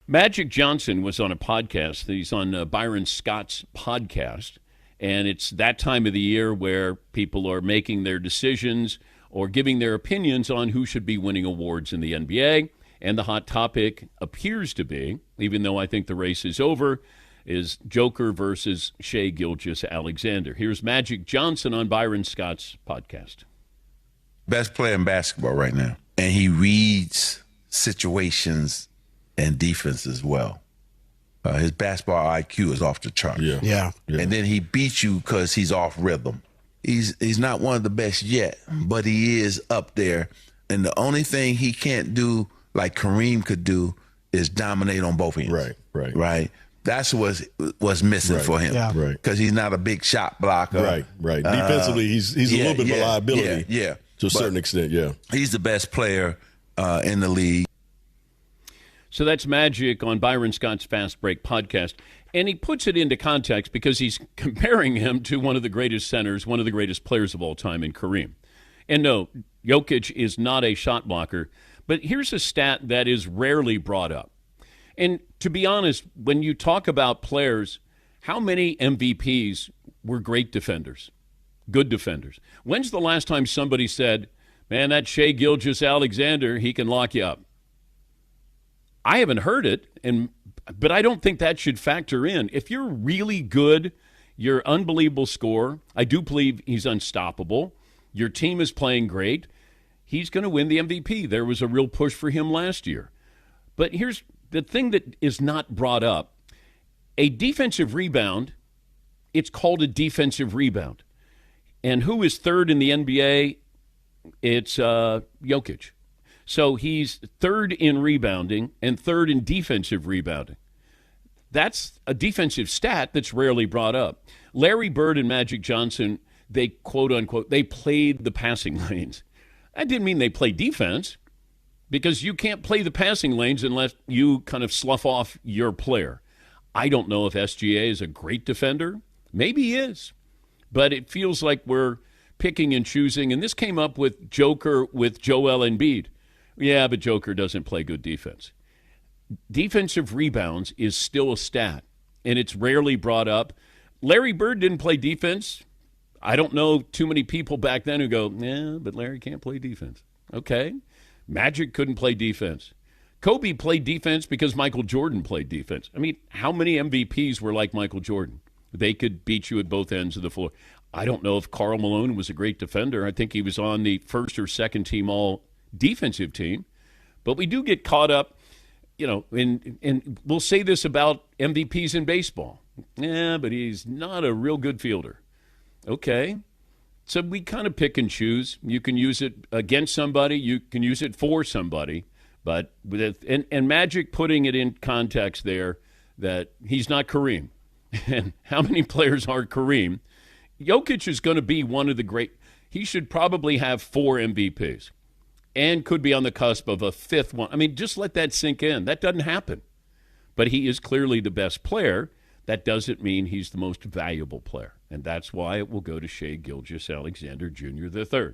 Magic Johnson was on a podcast. He's on Byron Scott's podcast, and it's that time of the year where people are making their decisions or giving their opinions on who should be winning awards in the NBA. And the hot topic appears to be, even though I think the race is over, is Joker versus Shai Gilgeous-Alexander. Here's Magic Johnson on Byron Scott's podcast. Best player in basketball right now. And he reads situations and defense as well. His basketball IQ is off the chart. Yeah. And then he beats you because he's off rhythm. He's not one of the best yet, but he is up there. And the only thing he can't do like Kareem could do is dominate on both ends. Right. That's what's missing for him. Yeah. Because he's not a big shot blocker. Right. Defensively, he's a little bit of a liability. Yeah. To a certain extent, yeah. He's the best player in the league. So that's Magic on Byron Scott's Fast Break podcast. And he puts it into context because he's comparing him to one of the greatest centers, one of the greatest players of all time in Kareem. And no, Jokić is not a shot blocker. But here's a stat that is rarely brought up. And to be honest, when you talk about players, how many MVPs were great defenders, good defenders? When's the last time somebody said, man, that Shai Gilgeous-Alexander, he can lock you up? I haven't heard it, but I don't think that should factor in. If you're really good, you're unbelievable scorer. I do believe he's unstoppable. Your team is playing great. He's going to win the MVP. There was a real push for him last year. But here's the thing that is not brought up. A defensive rebound, it's called a defensive rebound. And who is third in the NBA? It's Jokić. So he's third in rebounding and third in defensive rebounding. That's a defensive stat that's rarely brought up. Larry Bird and Magic Johnson, they quote unquote, they played the passing lanes. That didn't mean they played defense, because you can't play the passing lanes unless you kind of slough off your player. I don't know if SGA is a great defender. Maybe he is. But it feels like we're picking and choosing. And this came up with Joker with Joel Embiid. Yeah, but Joker doesn't play good defense. Defensive rebounds is still a stat, and it's rarely brought up. Larry Bird didn't play defense. I don't know too many people back then who go, yeah, but Larry can't play defense. Okay. Magic couldn't play defense. Kobe played defense because Michael Jordan played defense. I mean, how many MVPs were like Michael Jordan? They could beat you at both ends of the floor. I don't know if Karl Malone was a great defender. I think he was on the first or second team all defensive team. But we do get caught up, and we'll say this about MVPs in baseball. Yeah, but he's not a real good fielder. Okay. So we kind of pick and choose. You can use it against somebody. You can use it for somebody. But and Magic putting it in context there that he's not Kareem. And how many players are Kareem? Jokić is going to be one of the great. He should probably have 4 MVPs and could be on the cusp of a 5th one. I mean, just let that sink in. That doesn't happen. But he is clearly the best player. That doesn't mean he's the most valuable player. And that's why it will go to Shai Gilgeous-Alexander Jr. III.